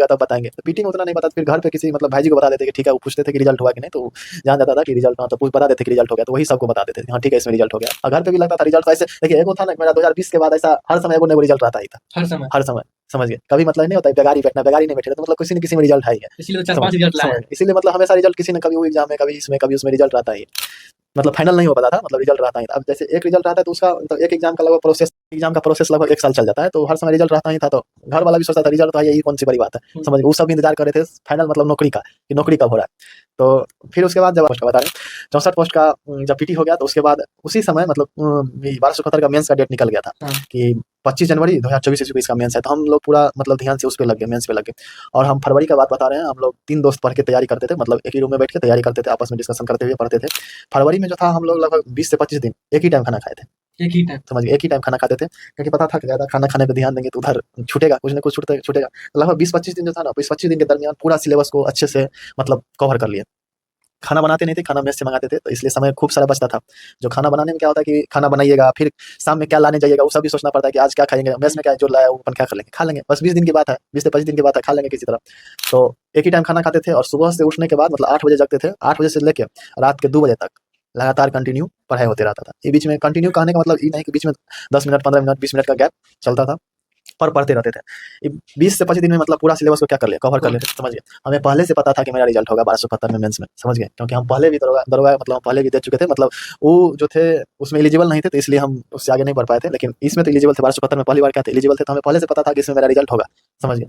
जाएगा तब बताएंगे। तो पीटी में उतना नहीं पता, फिर घर पे किसी मतलब भाई जी को बता देते कि ठीक है, वो पूछते थे कि रिजल्ट हुआ कि नहीं, तो जान जाता था कि रिजल्ट, हाँ, तो बता देते कि रिजल्ट हो गया, तो वही सबको बता देते थे हाँ ठीक है इसमें रिजल्ट हो गया। और घर पे भी लगता था रिजल्ट। ऐसे देखिए एक था ना मेरा 2020 के बाद ऐसा हर समय एगो रिजल्ट रहता ही था, हर समय। हर समय। समझ गए, कभी मतलब नहीं होता है बेगारी बैठना, बेगारी नहीं बैठे तो मतलब किसी न किसी में रिजल्ट है ही है। इसलिए तो 4-5 रिजल्ट लाए हैं। इसीलिए मतलब हमेशा रिजल्ट किसी ने कभी वो एग्जाम में, कभी इसमें, कभी उसमें रिजल्ट रहता ही है। मतलब फाइनल नहीं हो पाता था, मतलब रिजल्ट रहता ही था। अब जैसे एक रिजल्ट रहता है तो उसका मतलब एक एग्जाम का लगभग प्रोसेस, एग्जाम का प्रोसेस लगभग 1 साल चल जाता है, तो हर समय रिजल्ट रहता ही था। तो घर वाला भी सोचता था रिजल्ट तो है, यही कौन सी बड़ी बात है। समझ गए, वो सब इंतजार कर रहे थे फाइनल मतलब नौकरी का, कि नौकरी कब हो रहा है। तो फिर उसके बाद जब पोस्ट का बता रहे हैं 64 पोस्ट का जब पीटी हो गया, तो उसके बाद उसी समय मतलब 1271 का मेंस का डेट निकल गया था कि 25 जनवरी 2024 ईस्वी को इसका मेंस है। तो हम लोग पूरा मतलब ध्यान से उस पे लग गए, मेंस पे लग गए। और हम फरवरी का बात बता रहे हैं, हम लोग 3 दोस्त पढ़ के तैयारी करते थे, मतलब एक ही रूम में बैठ के तैयारी करते थे, आपस में डिस्कशन करते हुए पढ़ते थे। फरवरी में जो था हम लोग लगभग 20 से 25 दिन एक ही टाइम खाना खाए थे। एक ही टाइम। समझ गए, एक ही टाइम खाना खाते थे, क्योंकि पता था कि ज़्यादा खाना खाने पे ध्यान देंगे तो उधर छूटेगा, कुछ ना कुछ छूटेगा। तो लगभग 20-25 दिन जो था ना, 20-25 दिन के दरमियान पूरा सिलेबस को अच्छे से मतलब कवर कर लिए। खाना बनाते नहीं थे, खाना मेस से मंगाते थे, तो इसलिए समय खूब सारा बचता था। जो खाना बनाने में क्या होता है कि खाना बनाइएगा, फिर शाम में क्या लाने जाइएगा वो सब भी सोचना पड़ता है कि आज क्या खाएँगे, मेस में क्या जो लाया वो अपन क्या कर लेंगे, खा लेंगे। बस 20 दिन की बात है, 20 से 25 दिन की बात है, खा लेंगे किसी तरह। तो एक ही टाइम खाना खाते थे और सुबह से उठने के बाद मतलब 8 बजे जगते थे, 8 बजे से लेके रात के 2 बजे तक लगातार कंटिन्यू पढ़ाई होते रहता था। ये बीच में कंटिन्यू कहने का मतलब ये नहीं कि बीच में 10 मिनट, 15 मिनट, 20 मिनट का गैप चलता था, पर पढ़ते रहते थे। ये 20 से 25 दिन में मतलब पूरा सिलेबस को क्या कर लिया, कवर कर लेते थे। समझ गए, हमें पहले से पता था कि मेरा रिजल्ट होगा 1270 में मेंस में। समझ गए, क्योंकि हम पहले भी दरोगा दरोगा मतलब हम पहले भी दे चुके थे, मतलब वो जो थे उसमें एलिजिबल नहीं थे, तो इसलिए हम उससे आगे नहीं बढ़ पाए थे। लेकिन इसमें तो एलिजिबल थे, 1270 में पहली बार क्या थे एलिजिबल थे, तो हमें पहले से पता था कि इसमें मेरा रिजल्ट होगा। समझ गए।